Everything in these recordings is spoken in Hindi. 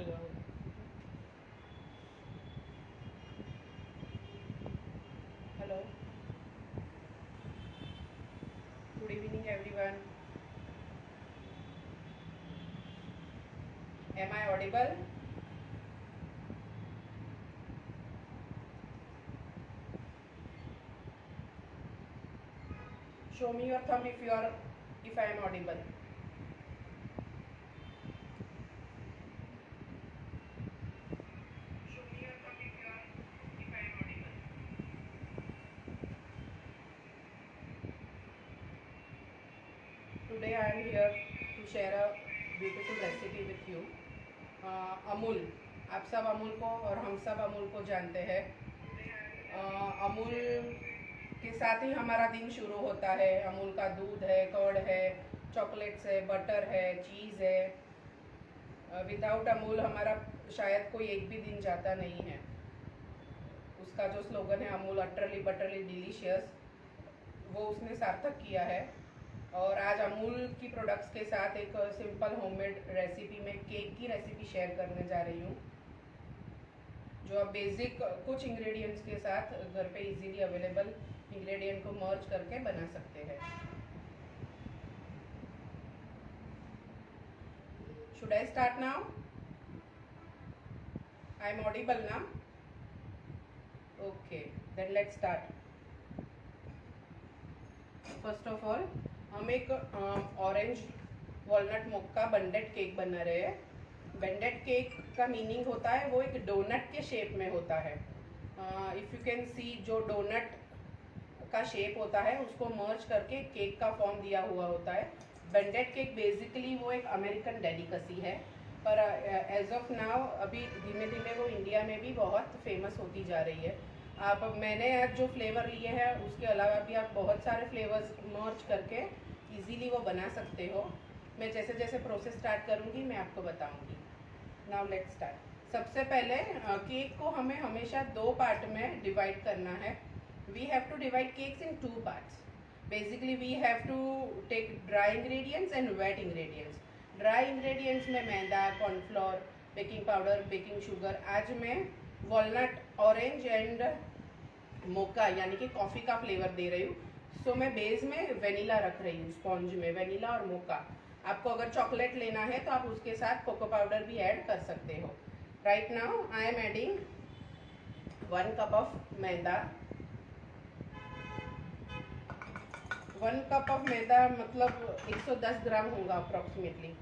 हुआ हो। Hello, good evening everyone. Am I audible? Show me your thumb if I am audible. Show me your thumb if I am audible. Today I am here to share a beautiful recipe with you. Amul, आप सब अमूल को और हम सब अमूल को जानते हैं। अमूल के साथ ही हमारा दिन शुरू होता है। अमूल का दूध है, कर्ड है, चॉकलेट्स है, बटर है, चीज़ है। विदाउट अमूल हमारा शायद कोई एक भी दिन जाता नहीं है। उसका जो स्लोगन है अमूल अटरली बटरली डिलीशियस, वो उसने सार्थक किया है। और आज अमूल की प्रोडक्ट्स के साथ एक सिंपल होममेड रेसिपी में केक की रेसिपी शेयर करने जा रही हूँ, जो आप बेसिक कुछ इंग्रेडिएंट्स के साथ घर पे इजीली अवेलेबल इंग्रेडिएंट को मर्ज करके बना सकते हैं। Should I start now? I am audible ना? Okay, then let's start. First of all हम एक orange walnut mocha bundt cake बना रहे हैं। बंडेड केक का मीनिंग होता है वो एक डोनट के शेप में होता है। इफ़ यू कैन सी, जो डोनट का शेप होता है उसको मर्ज करके केक का फॉर्म दिया हुआ होता है। बंडेड केक बेसिकली वो एक अमेरिकन डेलिकेसी है, पर एज ऑफ नाउ अभी धीमे धीमे वो इंडिया में भी बहुत फेमस होती जा रही है। मैंने आज जो फ्लेवर लिए हैं उसके अलावा भी आप बहुत सारे फ्लेवर्स मर्ज करके इजीली वो बना सकते हो। मैं जैसे जैसे प्रोसेस स्टार्ट करूँगी मैं आपको बताऊँगी। Now let's start. सबसे पहले केक को हमें हमेशा 2 पार्ट में डिवाइड करना है। We have to divide cakes in 2 parts. Basically we have to take dry ingredients and wet ingredients. Dry ingredients में मैदा, cornflour, baking powder, baking sugar. आज मैं वॉलनट, ऑरेंज एंड मोका यानी कि कॉफ़ी का फ्लेवर दे रही हूँ। सो मैं बेस में वेनिला रख रही हूँ, स्पॉन्ज में वेनिला और मोका। आपको अगर चॉकलेट लेना है तो आप उसके साथ कोको पाउडर भी ऐड कर सकते हो। Right now I am adding 1 cup of मैदा। 1 कप ऑफ मैदा मतलब 110 ग्राम होगा approximately.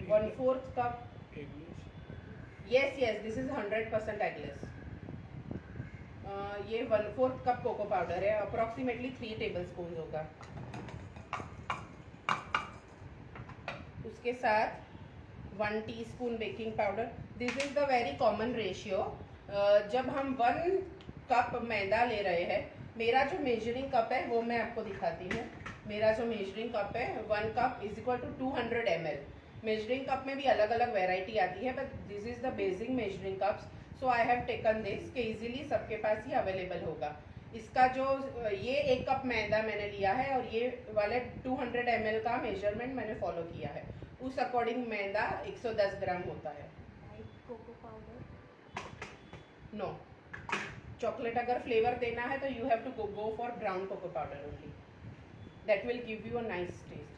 1/4 cup. Yes yes, this is 100% eggless. ये 1/4 कप कोको पाउडर है, अप्रोक्सीमेटली 3 टेबल स्पून होगा। उसके साथ 1 teaspoon baking powder. This is the very common ratio. जब हम 1 कप मैदा ले रहे हैं, मेरा जो मेजरिंग कप है वो मैं आपको दिखाती हूँ। मेरा जो मेजरिंग कप है 1 cup is equal to 200 ml। Measuring cup में भी अलग अलग वेराइटी आती है, but this is the basic measuring cups. So I have taken this कि इजीली सबके पास ही अवेलेबल होगा। इसका जो ये 1 कप मैदा मैंने लिया है और ये वाले 200 ml का मेजरमेंट मैंने फॉलो किया है। उस अकॉर्डिंग मैदा 110 ग्राम होता है। Cocoa powder? नो, चॉकलेट अगर फ्लेवर देना है तो you have to go for brown cocoa powder only. That will give you a nice taste.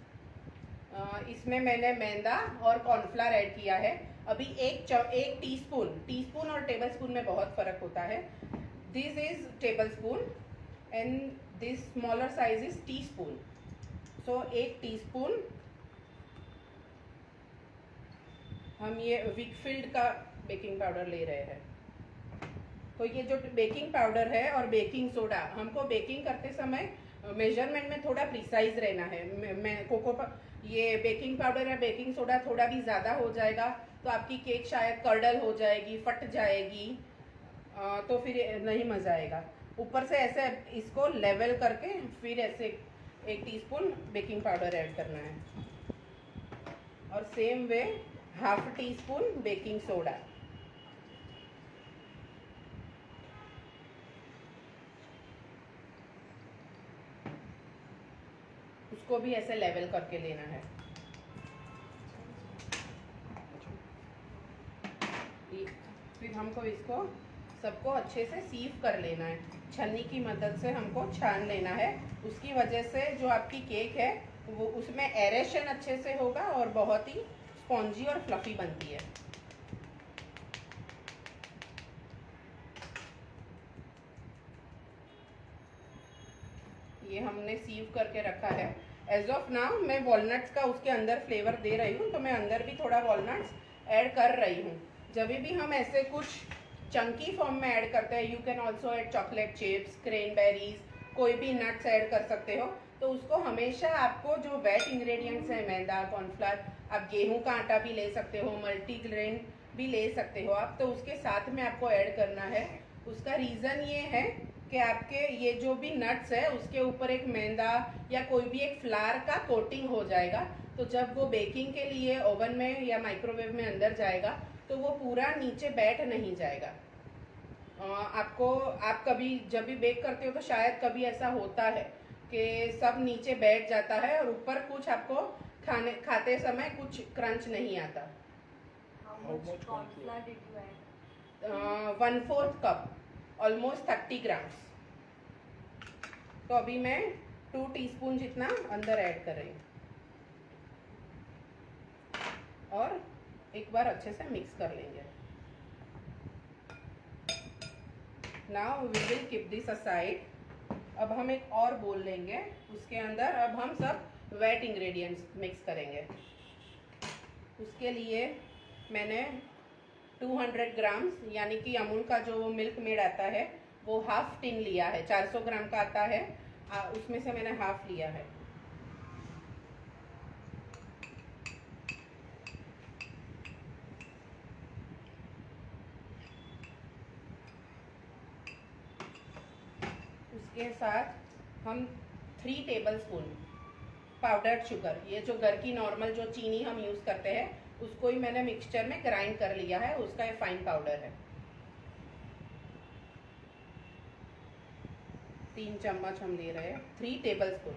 इसमें मैंने मैदा और कॉर्नफ्लावर ऐड किया है। अभी एक टीस्पून और टेबल स्पून में बहुत फर्क होता है। This is table spoon and this smaller size is teaspoon. So 1 teaspoon हम ये विकफील्ड का बेकिंग पाउडर ले रहे हैं। तो ये जो बेकिंग पाउडर है और बेकिंग सोडा, हमको बेकिंग करते समय मेजरमेंट में थोड़ा प्रिसाइज रहना है। मैं ये बेकिंग पाउडर या बेकिंग सोडा थोड़ा भी ज़्यादा हो जाएगा तो आपकी केक शायद कर्डल हो जाएगी, फट जाएगी, तो फिर नहीं मज़ा आएगा। ऊपर से ऐसे इसको लेवल करके फिर ऐसे 1 टीस्पून बेकिंग पाउडर ऐड करना है और same way 1/2 teaspoon baking soda. उसको भी ऐसे लेवल करके लेना है। फिर हमको इसको सबको अच्छे से सीव कर लेना है, छन्नी की मदद से हमको छान लेना है। उसकी वजह से जो आपकी केक है वो उसमें एरेशन अच्छे से होगा और बहुत ही स्पॉन्जी और फ्लफी बनती है। ये हमने सीव करके रखा है। एज ऑफ नाउ मैं वॉलनट्स का उसके अंदर फ्लेवर दे रही हूँ, तो मैं अंदर भी थोड़ा वॉलनट्स ऐड कर रही हूँ। जब भी हम ऐसे कुछ चंकी फॉर्म में ऐड करते हैं, you can also add chocolate chips, cranberries, कोई भी नट्स ऐड कर सकते हो। तो उसको हमेशा आपको जो वेट इंग्रेडिएंट्स है, मैदा, कॉर्नफ्लावर, आप गेहूं का आटा भी ले सकते हो, मल्टीग्रेन भी ले सकते हो आप, तो उसके साथ में आपको ऐड करना है। उसका रीज़न ये है कि आपके ये जो भी नट्स है उसके ऊपर एक मैदा या कोई भी एक फ्लावर का कोटिंग हो जाएगा, तो जब वो बेकिंग के लिए ओवन में या माइक्रोवेव में अंदर जाएगा तो वो पूरा नीचे बैठ नहीं जाएगा। आप कभी जब भी बेक करते हो तो शायद कभी ऐसा होता है कि सब नीचे बैठ जाता है और ऊपर कुछ आपको खाते समय कुछ क्रंच नहीं आता। How much corn flour did you add? 1/4 cup, almost 30 grams. तो अभी मैं 2 टीस्पून जितना अंदर ऐड कर रही हूँ और एक बार अच्छे से मिक्स कर लेंगे। Now we will keep this aside. अब हम एक और बोल लेंगे, उसके अंदर अब हम सब वेट इंग्रेडिएंट्स मिक्स करेंगे। उसके लिए मैंने 200 ग्राम्स यानी कि अमूल का जो मिल्क मेड आता है वो हाफ टिन लिया है। 400 ग्राम का आता है, उसमें से मैंने हाफ लिया है। उसके साथ हम 3 टेबलस्पून पाउडर्ड शुगर, ये जो घर की नॉर्मल जो चीनी हम यूज़ करते हैं उसको ही मैंने मिक्सचर में ग्राइंड कर लिया है, उसका ये फाइन पाउडर है। 3 चम्मच हम ले रहे हैं, 3 टेबलस्पून।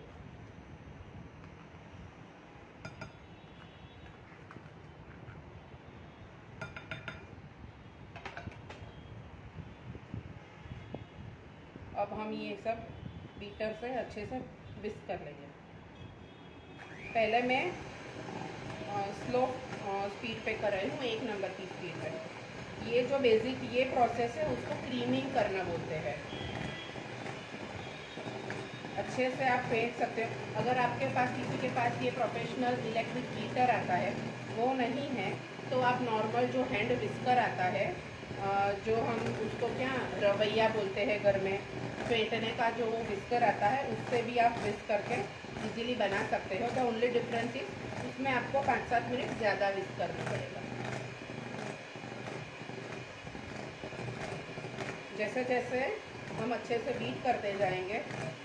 अब हम ये सब बीटर से अच्छे से विस्क कर लेंगे। पहले मैं स्लो स्पीड पे कर रही हूँ, 1 नंबर की स्पीड पे। ये जो बेसिक ये प्रोसेस है उसको क्रीमिंग करना बोलते हैं। अच्छे से आप फेंट सकते हो। अगर आपके पास किसी के पास ये प्रोफेशनल इलेक्ट्रिक बीटर आता है, वो नहीं है, तो आप नॉर्मल जो हैंड विस्कर आता है, जो हम उसको क्या रवैया बोलते हैं घर में, फेंटने का जो वो विस्कर आता है, उससे भी आप विस्क करके इजीली बना सकते हो। द ओनली डिफरेंस इज उसमें आपको 5-7 मिनट ज़्यादा विस्क करना पड़ेगा। जैसे जैसे हम अच्छे से बीट करते जाएंगे,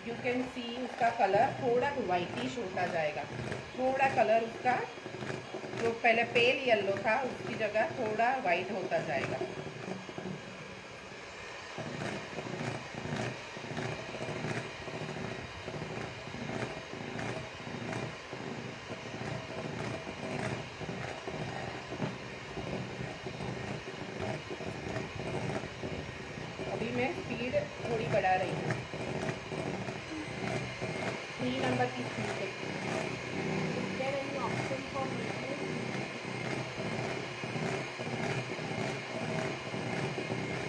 यू कैन सी उसका कलर थोड़ा वाइटिश होता जाएगा। थोड़ा कलर उसका जो पहले पेल येलो था उसकी जगह थोड़ा वाइट होता जाएगा। अभी मैं स्पीड थोड़ी बढ़ा रही हूँ, 3 नंबर की स्पीड पे। Is there any option for milk?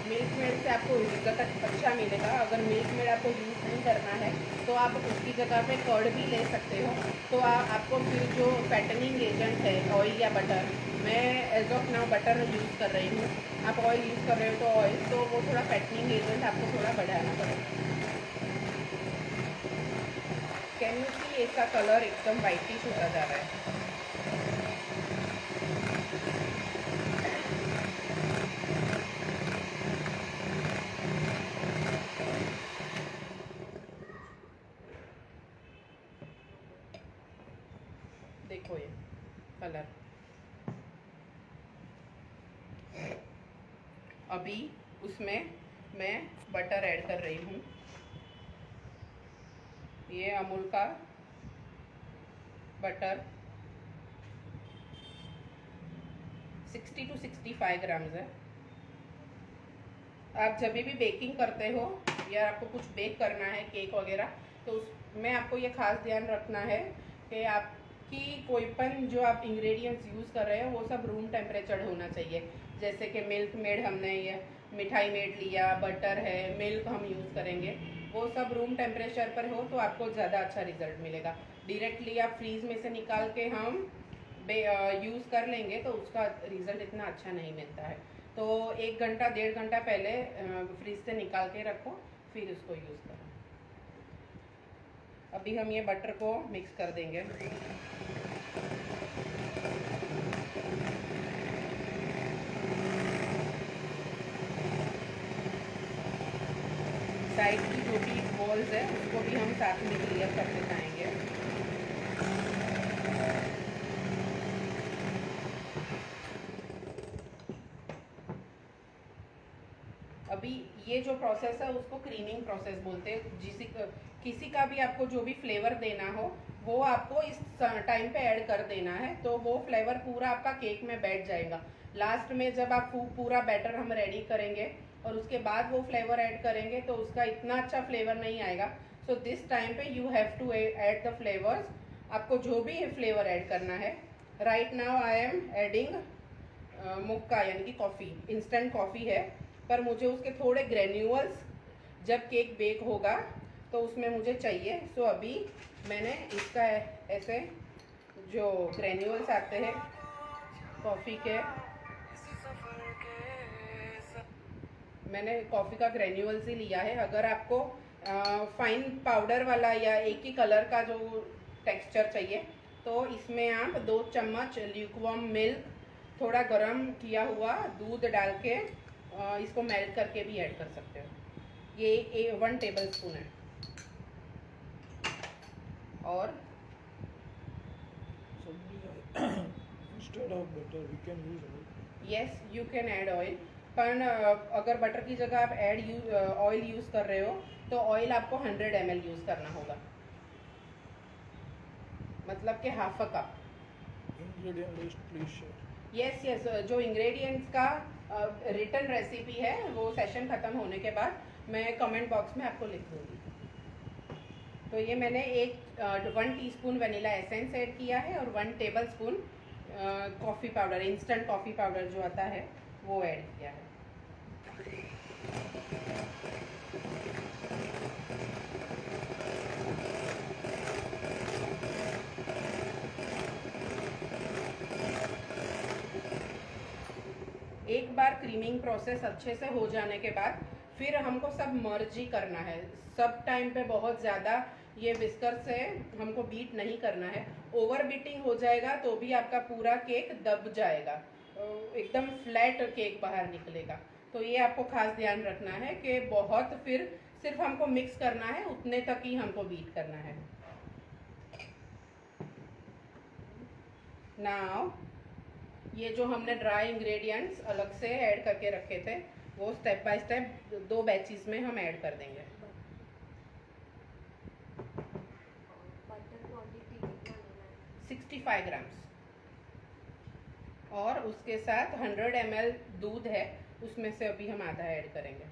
Milk made से आपको रिजल्ट अच्छा मिलेगा। अगर मिल्क मेड आपको यूज़ नहीं करना है तो आप उसकी जगह पे कर्ड भी ले सकते हो। तो आपको फिर जो फैटनिंग एजेंट है, ऑयल या बटर, मैं as of now butter use कर रही हूँ, आप ऑयल यूज़ कर रहे हो तो ऑयल, तो वो थोड़ा फैटनिंग एजेंट आपको थोड़ा बढ़ाना पड़ेगा। कैन यू सी इसका कलर एकदम वाइटिश होता जा रहा है। देखो ये कलर। अभी उसमें मैं बटर ऐड कर रही हूँ। ये अमूल का बटर 60 to 65 ग्राम्स है। आप जब भी बेकिंग करते हो या आपको कुछ बेक करना है केक वगैरह, तो उसमें आपको ये खास ध्यान रखना है कि आपकी कोईपन जो आप इंग्रेडिएंट्स यूज़ कर रहे हो वो सब रूम टेम्परेचर होना चाहिए। जैसे कि मिल्क मेड हमने ये मिठाई मेड लिया, बटर है, मिल्क हम यूज़ करेंगे, वो सब रूम टेम्परेचर पर हो तो आपको ज़्यादा अच्छा रिजल्ट मिलेगा। डायरेक्टली आप फ्रीज में से निकाल के हम यूज़ कर लेंगे तो उसका रिज़ल्ट इतना अच्छा नहीं मिलता है। तो 1 घंटा 1.5 घंटा पहले फ्रीज से निकाल के रखो, फिर उसको यूज़ करो। अभी हम ये बटर को मिक्स कर देंगे। साइड की जो भी बॉल्स है उसको भी हम साथ में क्लियर करते जाएंगे। अभी ये जो प्रोसेस है उसको क्रीमिंग प्रोसेस बोलते हैं। किसी का भी आपको जो भी फ्लेवर देना हो वो आपको इस टाइम पे ऐड कर देना है, तो वो फ्लेवर पूरा आपका केक में बैठ जाएगा। लास्ट में जब आप पूरा बैटर हम रेडी करेंगे और उसके बाद वो फ्लेवर ऐड करेंगे तो उसका इतना अच्छा फ्लेवर नहीं आएगा। सो दिस टाइम पे you have to add the flavours, आपको जो भी फ्लेवर ऐड करना है। Right now I am adding mocha यानी कि कॉफ़ी, इंस्टेंट कॉफ़ी है, पर मुझे उसके थोड़े ग्रेन्यूल्स जब केक बेक होगा तो उसमें मुझे चाहिए। सो अभी मैंने इसका ऐसे जो ग्रेन्यूल्स आते हैं कॉफ़ी के, मैंने कॉफ़ी का ग्रेन्यूल्स ही लिया है। अगर आपको फाइन पाउडर वाला या एक ही कलर का जो टेक्सचर चाहिए तो इसमें आप 2 चम्मच ल्यूकवार्म मिल्क, थोड़ा गरम किया हुआ दूध डाल के इसको मेल्ट करके भी ऐड कर सकते हो। ये 1 टेबल स्पून है। और instead of butter we can use oil. Yes you can add oil, पर अगर बटर की जगह आप ऑयल यूज़ कर रहे हो तो ऑयल आपको 100 ml यूज़ करना होगा, मतलब कि ½ cup. Ingredient list please share. Yes yes, जो इंग्रेडिएंट्स का रिटर्न रेसिपी है वो सेशन ख़त्म होने के बाद मैं कमेंट बॉक्स में आपको लिख दूँगी। तो ये मैंने 1 टीस्पून वनीला एसेंस ऐड किया है और 1 table spoon coffee powder, instant coffee powder जो आता है वो ऐड किया है। एक बार क्रीमिंग प्रोसेस अच्छे से हो जाने के बाद फिर हमको सब मर्ज ही करना है। सब टाइम पे बहुत ज़्यादा ये विस्कर से हमको बीट नहीं करना है। ओवर बीटिंग हो जाएगा तो भी आपका पूरा केक दब जाएगा, एकदम फ्लैट केक बाहर निकलेगा। तो ये आपको खास ध्यान रखना है कि बहुत फिर सिर्फ हमको मिक्स करना है, उतने तक ही हमको बीट करना है। नाउ ये जो हमने ड्राई इंग्रेडिएंट्स अलग से ऐड करके रखे थे वो स्टेप बाय स्टेप 2 बैचेस में हम ऐड कर देंगे। बटर क्वांटिटी कितना लेना है? 65 ग्राम्स। और उसके साथ 100 ml दूध है, उसमें से अभी हम आधा ऐड करेंगे।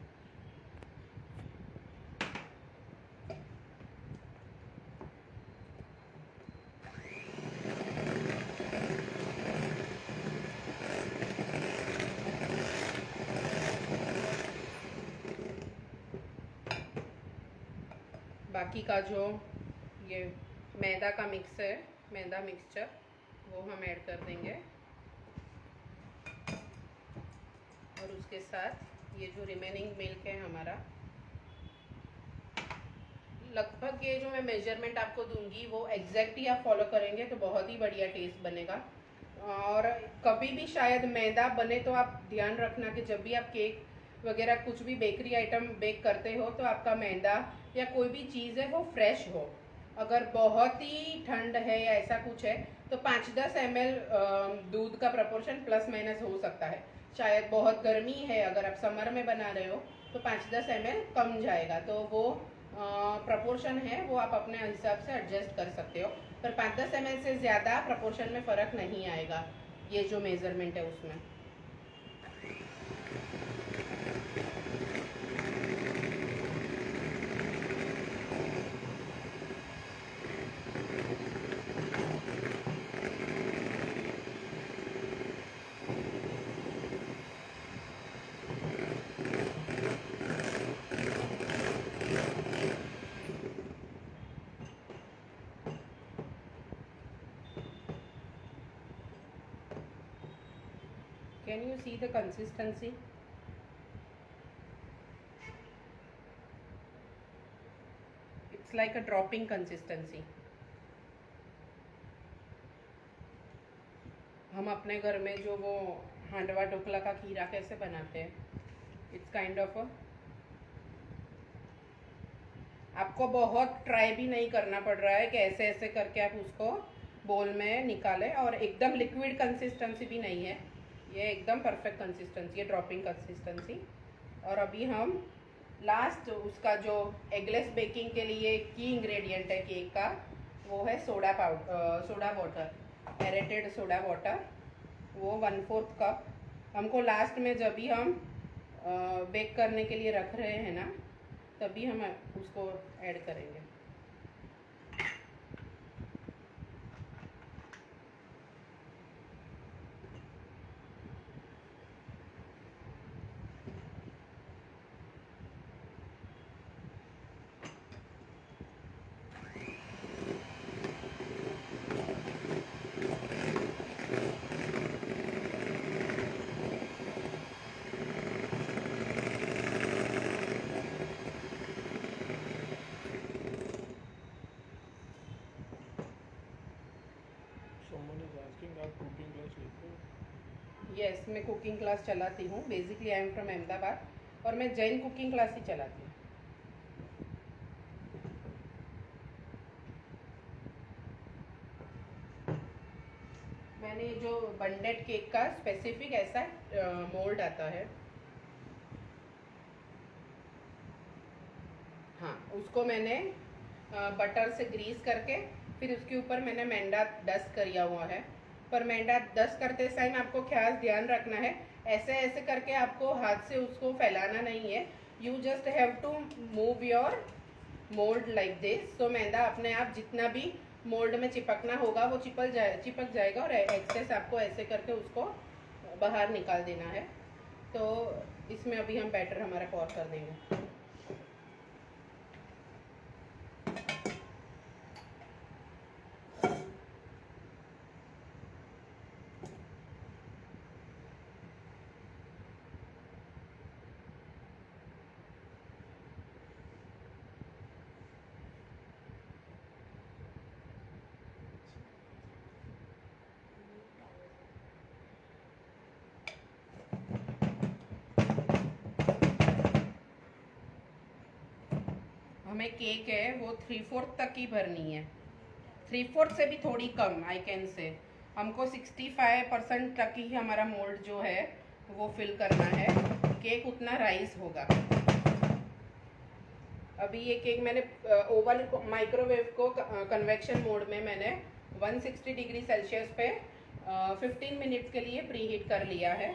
बाकी का जो ये मैदा का मिक्स है, मैदा मिक्सचर, वो हम ऐड कर देंगे। और उसके साथ ये जो रिमेनिंग मिल्क है हमारा, लगभग ये जो मैं मेजरमेंट आपको दूंगी वो एग्जैक्ट ही आप फॉलो करेंगे तो बहुत ही बढ़िया टेस्ट बनेगा। और कभी भी शायद मैदा बने तो आप ध्यान रखना कि जब भी आप केक वगैरह कुछ भी बेकरी आइटम बेक करते हो तो आपका मैदा या कोई भी चीज़ है वो फ्रेश हो। अगर बहुत ही ठंड है या ऐसा कुछ है तो 5-10 ml दूध का प्रपोर्शन प्लस माइनस हो सकता है। शायद बहुत गर्मी है, अगर आप समर में बना रहे हो तो 5-10 ml कम जाएगा, तो वो प्रपोर्शन है वो आप अपने हिसाब से एडजस्ट कर सकते हो। पर 5-10 ml से ज़्यादा प्रपोर्शन में फ़र्क नहीं आएगा ये जो मेज़रमेंट है उसमें। Can you see the consistency? It's like a dropping consistency. हम अपने घर में जो वो हांडवा ढोकला का खीरा कैसे बनाते हैं, इट्स काइंड ऑफ आपको बहुत ट्राई भी नहीं करना पड़ रहा है कि ऐसे ऐसे करके आप उसको बोल में निकालें, और एकदम लिक्विड कंसिस्टेंसी भी नहीं है, ये एकदम परफेक्ट कंसिस्टेंसी है, ड्रॉपिंग कंसिस्टेंसी। और अभी हम लास्ट उसका जो एगलेस बेकिंग के लिए की इंग्रेडिएंट है केक का, वो है soda water, aerated soda water, वो 1/4 कप। हमको लास्ट में जब भी हम बेक करने के लिए रख रहे हैं ना, तभी हम उसको ऐड करेंगे। Someone is asking, आप cooking class लेते हो? यस, मैं कुकिंग क्लास चलाती हूँ। Basically I am from Ahmedabad, और मैं जैन कुकिंग क्लास ही चलाती हूँ। मैंने जो बंडेड केक का स्पेसिफिक ऐसा मोल्ड आता है, हाँ, उसको मैंने बटर से ग्रीस करके फिर उसके ऊपर मैंने मैदा डस्ट किया हुआ है। पर मैदा डस्ट करते टाइम आपको खास ध्यान रखना है, ऐसे ऐसे करके आपको हाथ से उसको फैलाना नहीं है। You just have to move your mould like this. तो मैदा अपने आप जितना भी मोल्ड में चिपकना होगा वो चिपक जाएगा, और एक्सेस आपको ऐसे करके उसको बाहर निकाल देना है। तो इसमें अभी हम बैटर हमारा पॉर कर देंगे। हमें केक है वो 3/4 तक ही भरनी है, 3/4 से भी थोड़ी कम आई कैन से। हमको 65% तक ही हमारा मोल्ड जो है वो फिल करना है, केक उतना राइस होगा। अभी ये केक मैंने ओवन माइक्रोवेव को कन्वेक्शन मोड में मैंने 160 डिग्री सेल्सियस पे 15 मिनट्स के लिए प्री हीट कर लिया है।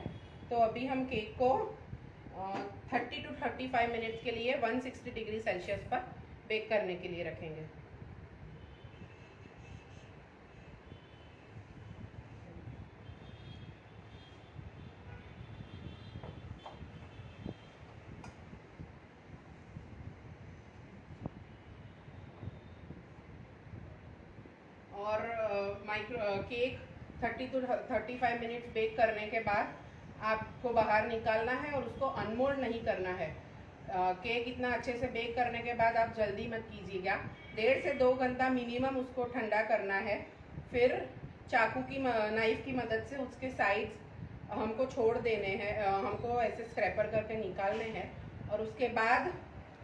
तो अभी हम केक को 30 to 35 मिनट्स के लिए 160 डिग्री सेल्सियस पर बेक करने के लिए रखेंगे। और केक 30 to 35 मिनट्स बेक करने के बाद आपको बाहर निकालना है और उसको अनमोल्ड नहीं करना है। केक इतना अच्छे से बेक करने के बाद आप जल्दी मत कीजिएगा, 1.5 से 2 घंटा मिनिमम उसको ठंडा करना है। फिर चाकू की नाइफ की मदद से उसके साइड्स हमको छोड़ देने हैं, हमको ऐसे स्क्रैपर करके निकालने हैं, और उसके बाद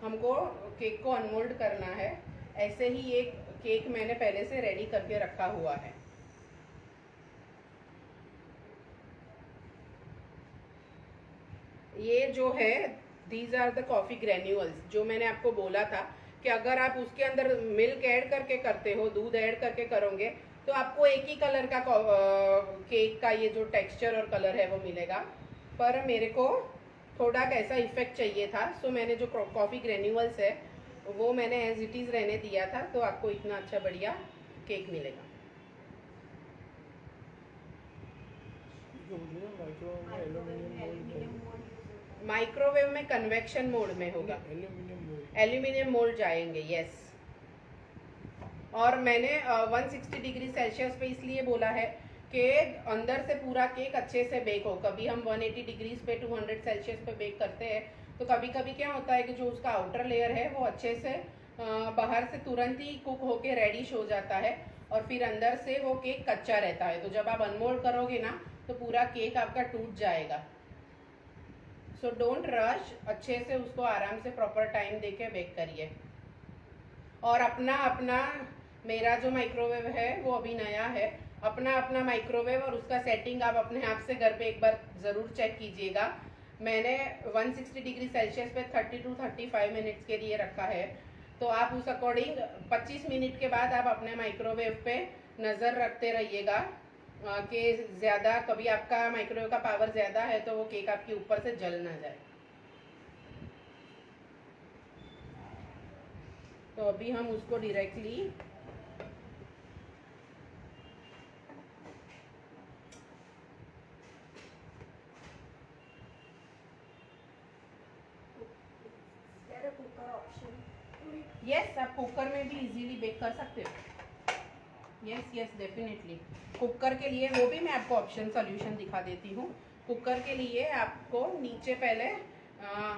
हमको केक को अनमोल्ड करना है। ऐसे ही एक केक मैंने पहले से रेडी करके रखा हुआ है। ये जो है these are the coffee granules, जो मैंने आपको बोला था कि अगर आप उसके अंदर मिल्क ऐड करके करते हो, दूध ऐड करके करोगे, तो आपको एक ही कलर का केक का ये जो टेक्सचर और कलर है वो मिलेगा। पर मेरे को थोड़ा कैसा इफेक्ट चाहिए था, सो मैंने जो कॉफ़ी ग्रेन्यूल्स है वो मैंने एज इट इज़ रहने दिया था, तो आपको इतना अच्छा बढ़िया केक मिलेगा। माइक्रोवेव में कन्वेक्शन मोड में होगा, एल्यूमिनियम मोल्ड जाएंगे, यस। और मैंने 160 डिग्री सेल्सियस पे इसलिए बोला है कि अंदर से पूरा केक अच्छे से बेक हो। कभी हम 180 डिग्रीज पे 200 सेल्सियस पे बेक करते हैं तो कभी कभी क्या होता है कि जो उसका आउटर लेयर है वो अच्छे से बाहर से तुरंत ही कुक होके रेडिश हो जाता है और फिर अंदर से वो केक कच्चा रहता है। तो जब आप अनमोल्ड करोगे ना तो पूरा केक आपका टूट जाएगा। सो डोंट रश, अच्छे से उसको आराम से प्रॉपर टाइम देके बेक करिए। और अपना अपना, मेरा जो माइक्रोवेव है वो अभी नया है, अपना अपना माइक्रोवेव और उसका सेटिंग आप अपने आप से घर पे एक बार ज़रूर चेक कीजिएगा। मैंने 160 डिग्री सेल्सियस पे 30 to 35 मिनट्स के लिए रखा है। तो आप उस अकॉर्डिंग 25 मिनट के बाद आप अपने माइक्रोवेव पे नज़र रखते रहिएगा कि ज़्यादा, कभी आपका माइक्रोवेव का पावर ज़्यादा है तो वो केक आपके ऊपर से जल ना जाए। तो अभी हम उसको डायरेक्टली यस, आप कुकर में भी इजीली बेक कर सकते हो। Yes definitely. कुकर के लिए वो भी मैं आपको ऑप्शन सॉल्यूशन दिखा देती हूँ। कुकर के लिए आपको नीचे पहले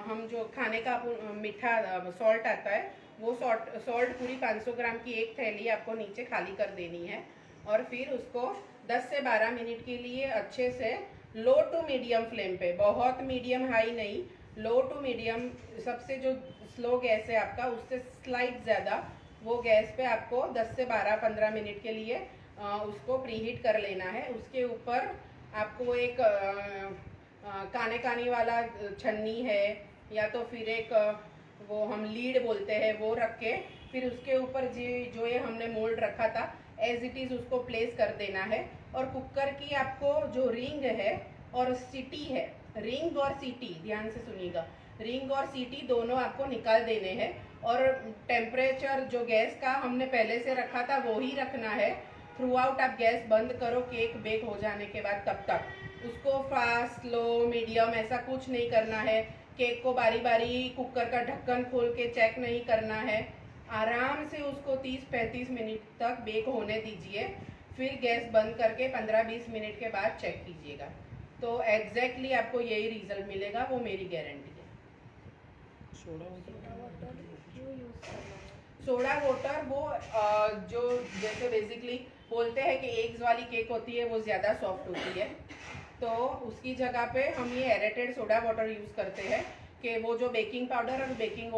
हम जो खाने का मीठा सॉल्ट आता है वो सॉल्ट पूरी 500 ग्राम की एक थैली आपको नीचे खाली कर देनी है और फिर उसको 10 से 12 मिनट के लिए अच्छे से लो टू मीडियम फ्लेम पे, बहुत मीडियम हाई नहीं, लो टू मीडियम, सबसे जो स्लो गैस है आपका उससे स्लाइड ज़्यादा वो गैस पे आपको 10 से 12-15 मिनट के लिए उसको प्रीहीट कर लेना है। उसके ऊपर आपको एक काने कानी वाला छन्नी है या तो फिर एक वो हम लीड बोलते हैं वो रख के फिर उसके ऊपर जो ये हमने मोल्ड रखा था एज इट इज़ उसको प्लेस कर देना है। और कुकर की आपको जो रिंग है और सीटी है, रिंग और सीटी ध्यान से सुनिएगा, रिंग और सीटी दोनों आपको निकाल देने हैं और टेम्परेचर जो गैस का हमने पहले से रखा था वो ही रखना है। थ्रू आउट आप गैस बंद करो केक बेक हो जाने के बाद, तब तक उसको फास्ट लो मीडियम ऐसा कुछ नहीं करना है। केक को बारी बारी कुकर का ढक्कन खोल के चेक नहीं करना है, आराम से उसको 30-35 मिनट तक बेक होने दीजिए। फिर गैस बंद करके 15-20 मिनट के बाद चेक कीजिएगा। तो एग्जैक्टली आपको यही रिजल्ट मिलेगा, वो मेरी गारंटी है। सोडा वाटर वो जो जैसे बेसिकली बोलते हैं कि एग्स वाली केक होती है वो ज़्यादा सॉफ्ट होती है, तो उसकी जगह पे हम ये एरेटेड सोडा वाटर यूज़ करते हैं कि वो जो बेकिंग पाउडर और बेकिंग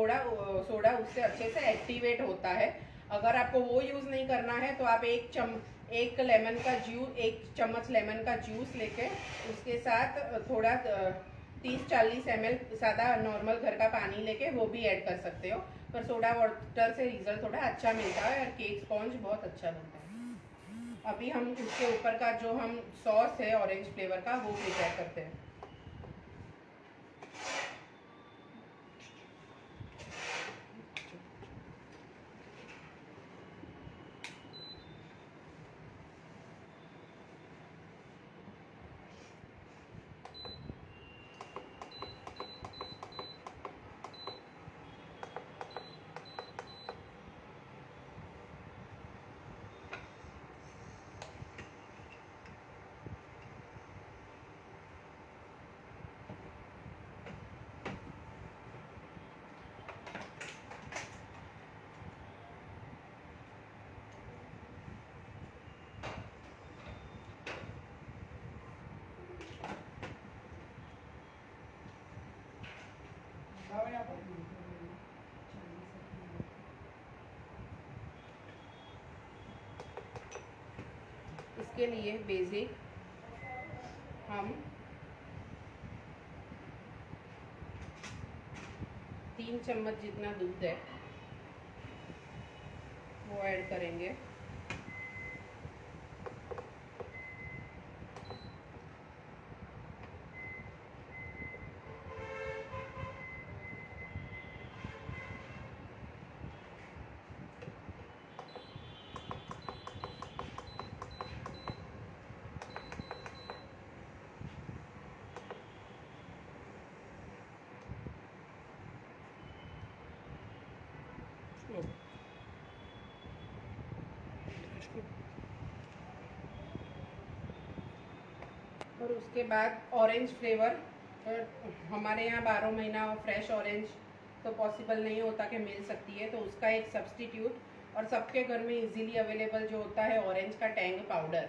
सोडा उससे अच्छे से एक्टिवेट होता है। अगर आपको वो यूज़ नहीं करना है तो आप एक चम्मच लेमन का जूस लेके उसके साथ थोड़ा 30-40 ml सादा नॉर्मल घर का पानी लेके वो भी ऐड कर सकते हो। पर सोडा वाटर से रिजल्ट थोड़ा अच्छा मिलता है और केक स्पॉन्ज बहुत अच्छा बनता है। अभी हम उसके ऊपर का जो हम सॉस है ऑरेंज फ्लेवर का वो प्रिपेयर करते हैं। इसके लिए बेसिक हम 3 चम्मच जितना दूध है वो ऐड करेंगे। और उसके बाद ऑरेंज फ्लेवर, हमारे यहाँ 12 महीना फ्रेश ऑरेंज तो पॉसिबल नहीं होता कि मिल सकती है, तो उसका एक सब्स्टिट्यूट, और सबके घर में इजीली अवेलेबल जो होता है ऑरेंज का टैंग पाउडर।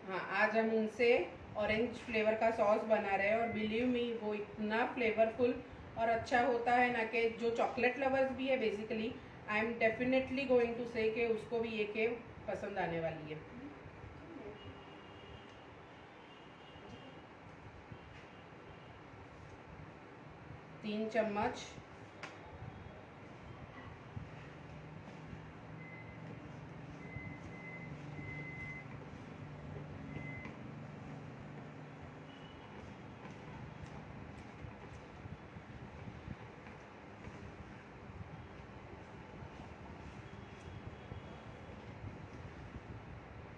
हाँ, आज हम उनसे ऑरेंज फ्लेवर का सॉस बना रहे हैं और बिलीव मी वो इतना फ्लेवरफुल और अच्छा होता है ना कि जो चॉकलेट लवर्स भी है basically, I am definitely going to say कि उसको भी ये केक पसंद आने वाली है। तीन चम्मच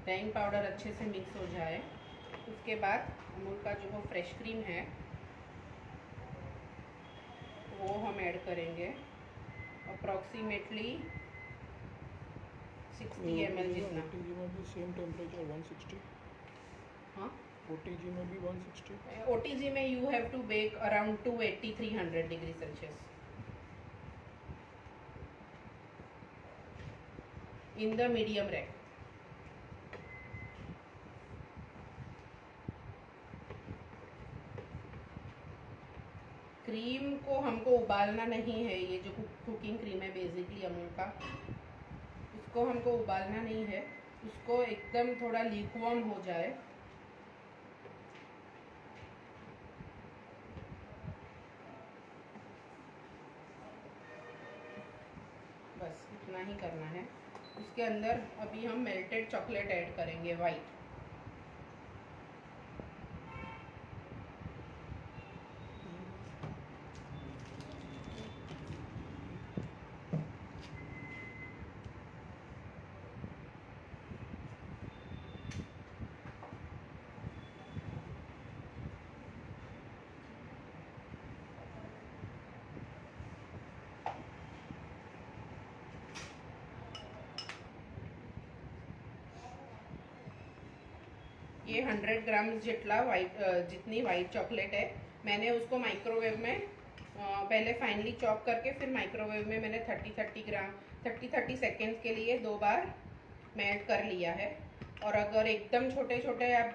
टैंग पाउडर अच्छे से मिक्स हो जाए, उसके बाद अमूल का जो वो फ्रेश क्रीम है वो हम ऐड करेंगे अप्रॉक्सीमेटली 60 ml जितना। OTG में भी सेम टेम्परेचर 160। हाँ, OTG में भी 160। OTG में you have to bake around 280-300 degree Celsius in the medium rack. Cream को हमको उबालना नहीं है, ये जो कुकिंग क्रीम है बेसिकली अमूल का, उसको हमको उबालना नहीं है, उसको एकदम थोड़ा ल्यूकवार्म हो जाए बस इतना ही करना है। उसके अंदर अभी हम मेल्टेड चॉकलेट ऐड करेंगे वाइट। ये 100 ग्राम जितना जितनी वाइट चॉकलेट है, मैंने उसको माइक्रोवेव में पहले फाइनली चॉप करके फिर माइक्रोवेव में मैंने 30 सेकेंड्स के लिए 2 बार मेल्ट कर लिया है। और अगर एकदम छोटे छोटे आप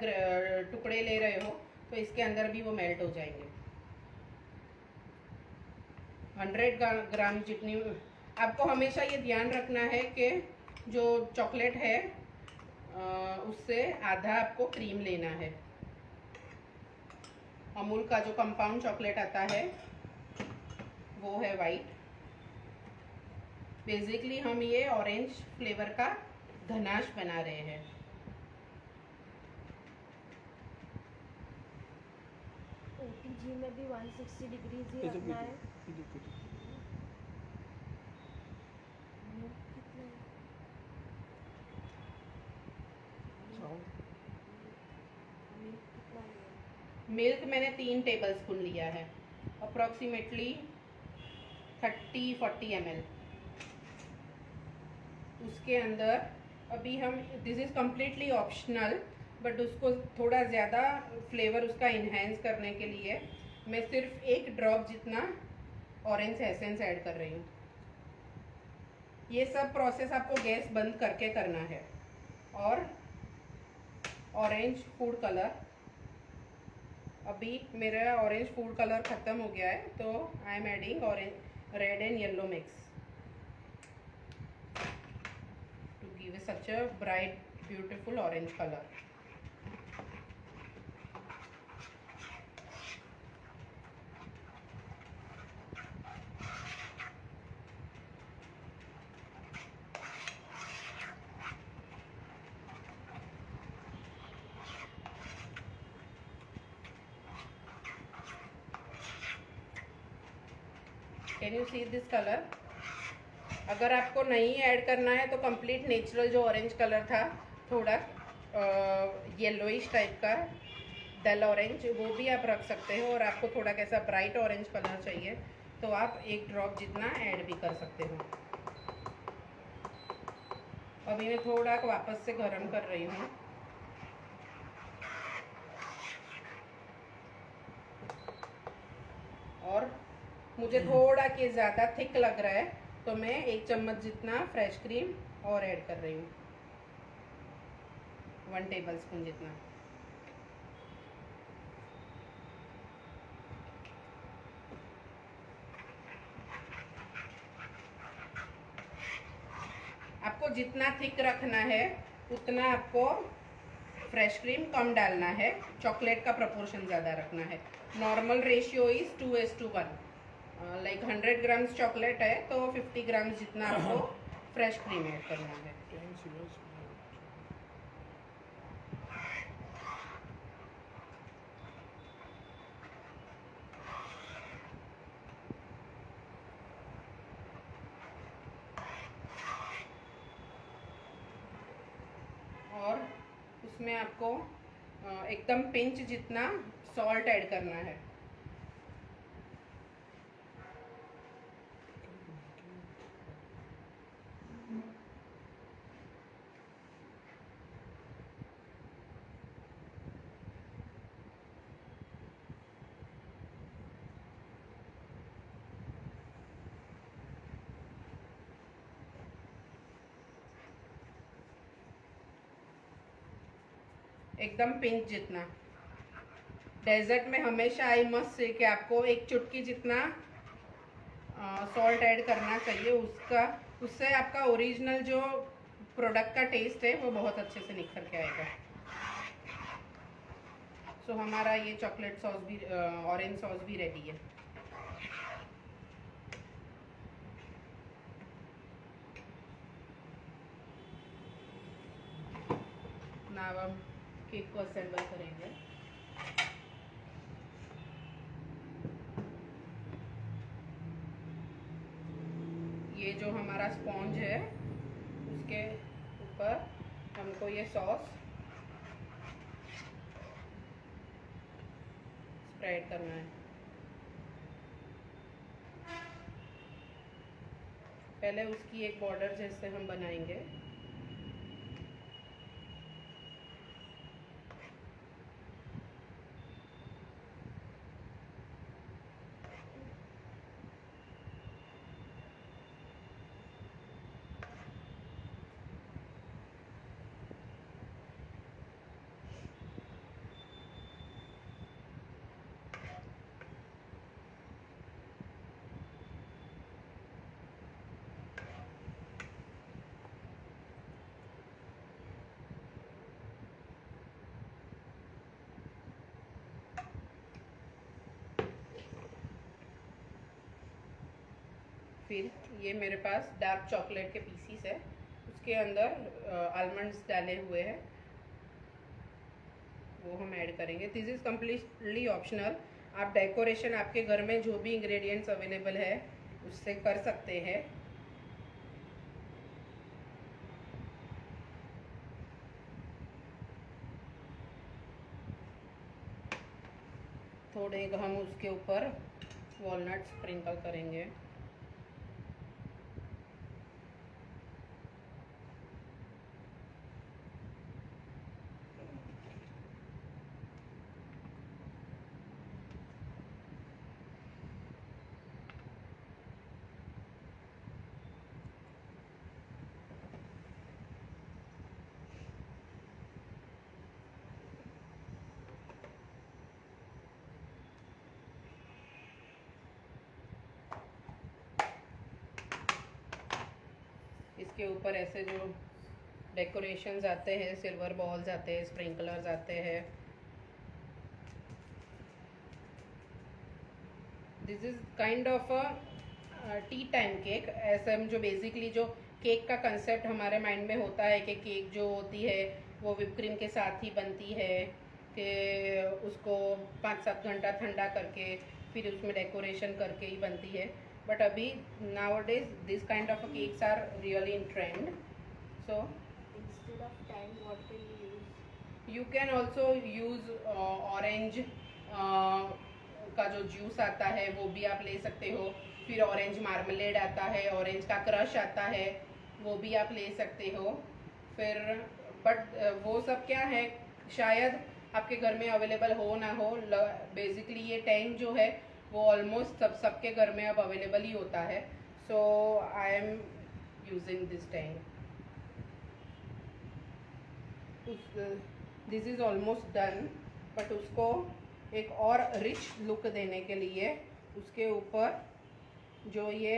टुकड़े ले रहे हो तो इसके अंदर भी वो मेल्ट हो जाएंगे। 100 ग्राम जितनी, आपको हमेशा ये ध्यान रखना है कि जो चॉकलेट है उससे आधा आपको क्रीम लेना है। अमूल का जो कंपाउंड चॉकलेट आता है वो है वाइट। बेसिकली हम ये ऑरेंज फ्लेवर का घनाश बना रहे हैं। OTG में भी 160 डिग्रीज ही रखना है। मिल्क मैंने 3 टेबलस्पून लिया है, अप्रॉक्सीमेटली 30-40 ml। उसके अंदर अभी हम, this is completely optional, but उसको थोड़ा ज़्यादा फ्लेवर उसका इन्हेंस करने के लिए मैं सिर्फ 1 ड्रॉप जितना ऑरेंज एसेंस ऐड कर रही हूँ। ये सब प्रोसेस आपको गैस बंद करके करना है। और ऑरेंज फूड कलर, अभी मेरा ऑरेंज फूड कलर ख़त्म हो गया है तो I am adding orange red and yellow mix to give such a bright beautiful orange colour. Can you see this colour? अगर आपको नहीं ऐड करना है तो कंप्लीट नेचुरल जो ऑरेंज कलर था, थोड़ा येलोइश टाइप का डल ऑरेंज, वो भी आप रख सकते हो। और आपको थोड़ा कैसा ब्राइट ऑरेंज कलर चाहिए तो आप 1 ड्रॉप जितना ऐड भी कर सकते हो। अभी मैं थोड़ा वापस से गर्म कर रही हूँ। और मुझे थोड़ा कि ज़्यादा थिक लग रहा है तो मैं 1 चम्मच जितना फ्रेश क्रीम और ऐड कर रही हूँ, 1 टेबलस्पून जितना। आपको जितना थिक रखना है उतना आपको फ्रेश क्रीम कम डालना है, चॉकलेट का प्रोपोर्शन ज़्यादा रखना है। Normal ratio is 2:1, like 100 grams chocolate है तो 50 ग्राम्स जितना आपको फ्रेश क्रीम ऐड करना है। 10 cylinders. और उसमें आपको एकदम पिंच जितना सॉल्ट ऐड करना है। एकदम पिंच जितना। डेजर्ट में हमेशा आई मस्ट से कि आपको 1 चुटकी जितना सॉल्ट ऐड करना चाहिए, उससे आपका ओरिजिनल जो प्रोडक्ट का टेस्ट है वो बहुत अच्छे से निखर के आएगा। सो हमारा ये चॉकलेट सॉस भी, ऑरेंज सॉस भी रेडी है। नाउ हम केक को असेंबल करेंगे। ये जो हमारा स्पॉन्ज है उसके ऊपर हमको ये सॉस स्प्रेड करना है। पहले उसकी एक बॉर्डर जैसे हम बनाएंगे। फिर ये मेरे पास डार्क चॉकलेट के पीसीस है, उसके अंदर आलमंड्स डाले हुए हैं, वो हम ऐड करेंगे। This is completely optional. आप डेकोरेशन आपके घर में जो भी इंग्रेडिएंट्स अवेलेबल है उससे कर सकते हैं। थोड़े हम उसके ऊपर वॉलनट स्प्रिंकल करेंगे। इसके ऊपर ऐसे जो डेकोरेशंस आते हैं, सिल्वर बॉल्स आते हैं, स्प्रिंकलर्स आते हैं। This is kind of a T time cake. ऐसे हम जो बेसिकली जो केक का कंसेप्ट हमारे माइंड में होता है कि केक जो होती है वो विप क्रीम के साथ ही बनती है, कि उसको 5-7 घंटा ठंडा करके फिर उसमें डेकोरेशन करके ही बनती है। बट अभी nowadays this kind of cakes are really in trend, so Instead of time, what will you use? you can also use orange का जो जूस आता है वो भी आप ले सकते हो। फिर ऑरेंज मार्मलेड आता है, ऑरेंज का क्रश आता है, वो भी आप ले सकते हो। फिर बट वो सब क्या है, शायद आपके घर में अवेलेबल हो ना हो। बेसिकली ये टैंग जो है वो ऑलमोस्ट सबके घर में अब अवेलेबल ही होता है. So I am using this tank. This is almost done, but उसको एक और रिच लुक देने के लिए उसके ऊपर जो ये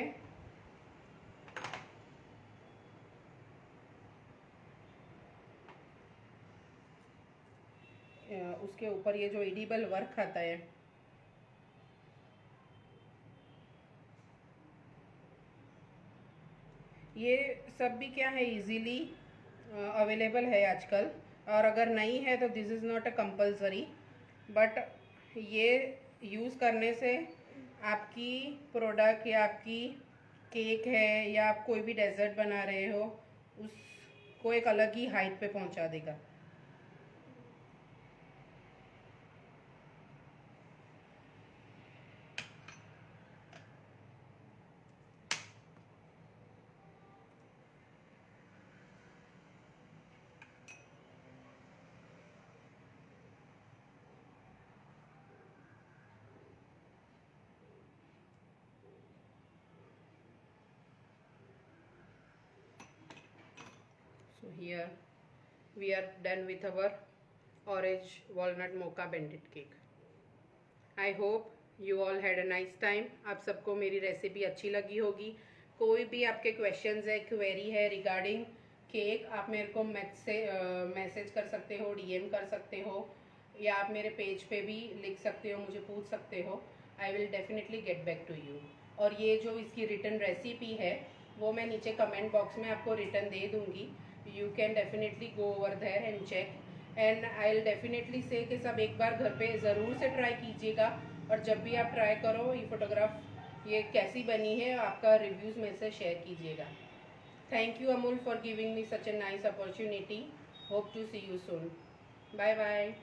उसके ऊपर ये जो एडिबल वर्क आता है, ये सब भी क्या है इजीली अवेलेबल है आजकल. और अगर नहीं है तो this is not a compulsory, but ये यूज़ करने से आपकी प्रोडक्ट या आपकी केक है या आप कोई भी डेजर्ट बना रहे हो उसको एक अलग ही हाइट पे पहुंचा देगा. So here we are done with our orange walnut mocha bandit cake. I hope you all had a nice time. आप सबको मेरी रेसिपी अच्छी लगी होगी. कोई भी आपके क्वेश्चंस है, क्वेरी है रिगार्डिंग केक, आप मेरे को मैसेज कर सकते हो, डीएम कर सकते हो, या आप मेरे पेज पे भी लिख सकते हो, मुझे पूछ सकते हो. I will definitely get back to you. और ये जो इसकी रिटर्न रेसिपी है वो मैं नीचे कमेंट बॉक्स में आपको रिटर्न दे दूँगी. You can definitely go over there and check. And I will definitely say कि सब एक बार घर पे ज़रूर से ट्राई कीजिएगा. और जब भी आप ट्राई करो ये फोटोग्राफ ये कैसी बनी है आपका रिव्यूज़ में से शेयर कीजिएगा. Thank you Amul for giving me such a nice opportunity. Hope to see you soon. Bye bye.